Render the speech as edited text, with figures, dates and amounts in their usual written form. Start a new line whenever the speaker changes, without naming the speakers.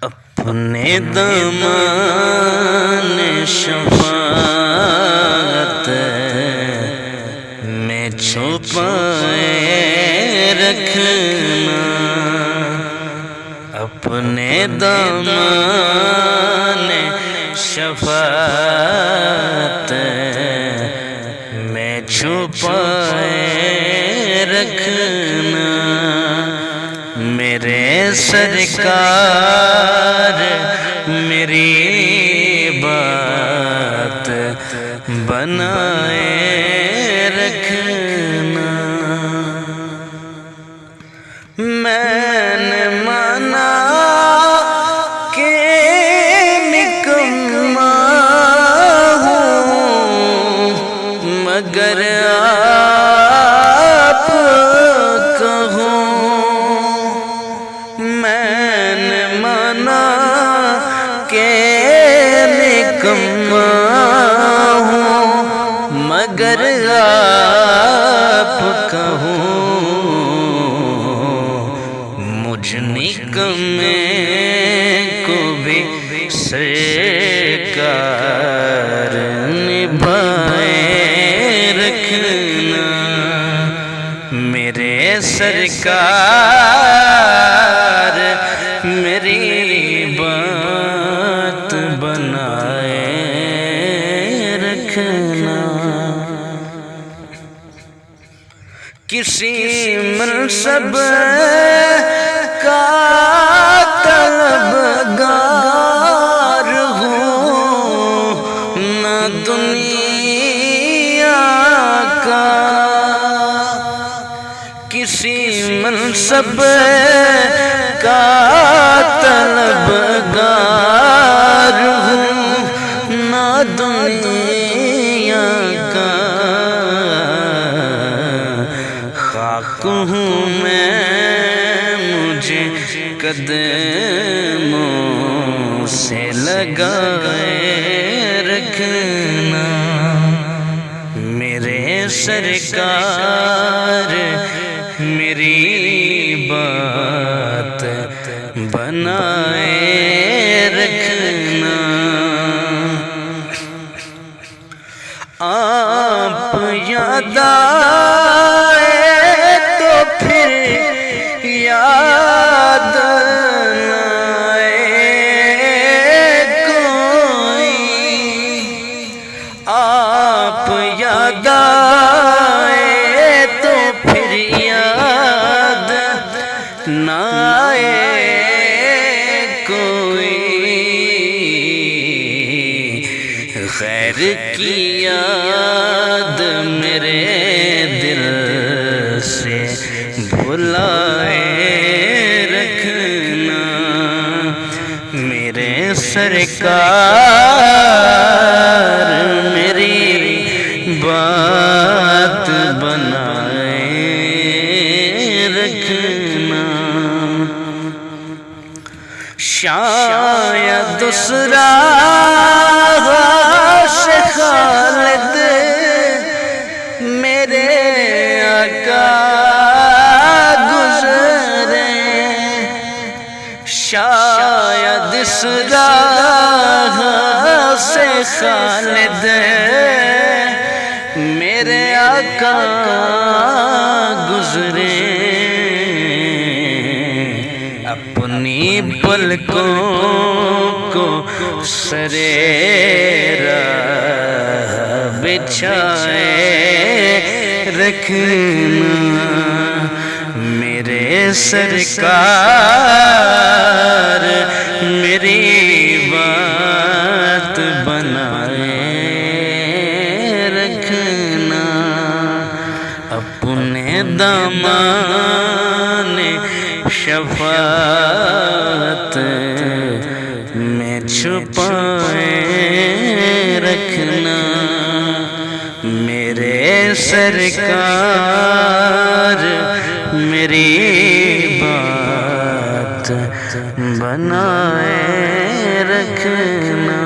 اپنے دامان شفاعت میں چھپائے رکھنا، اپنے دامان شفاعت میں چھپائے رکھنا، میرے سرکار میری بات بنائے رکھنا۔ میں نے مانا کہ نکما ہوں، مگر آپ کہوں، میں نے مانا کہ نکما ہوں، مگر آپ کہوں، مجھ نکمے کو بھی سرکار نبھائے رکھنا، میرے سرکار میری بات بنائے رکھنا۔ کسی منصب کا طلبگار ہوں، نہ دنیا کا، کسی منصب کا طلبگار ہوں، نہ دنیا کا، خاک ہوں میں مجھے قدموں سے لگائے رکھنا، میرے سرکار میری بات بنائے رکھنا۔ آپ یاد آئے تو پھر یاد نہ آئے کوئی، آپ یاد آئے تو پھر یاد نہ آئے کوئی، خیر کی یاد میرے دل سے بھلائے رکھنا، میرے سرکار میری بات بنائے رکھنا۔ شاید دوسرا خالد میرے آقا گزرے، شاید اس راہ سے خالد میرے آقا گزرے، اپنی پلکوں کو سرے راہ بچھائے رکھنا، میرے سرکار میری بات بنائے رکھنا، اپنے دامان شفاعت میں چھپائے رکھنا، میرے سرکار میری بات بنائے رکھنا۔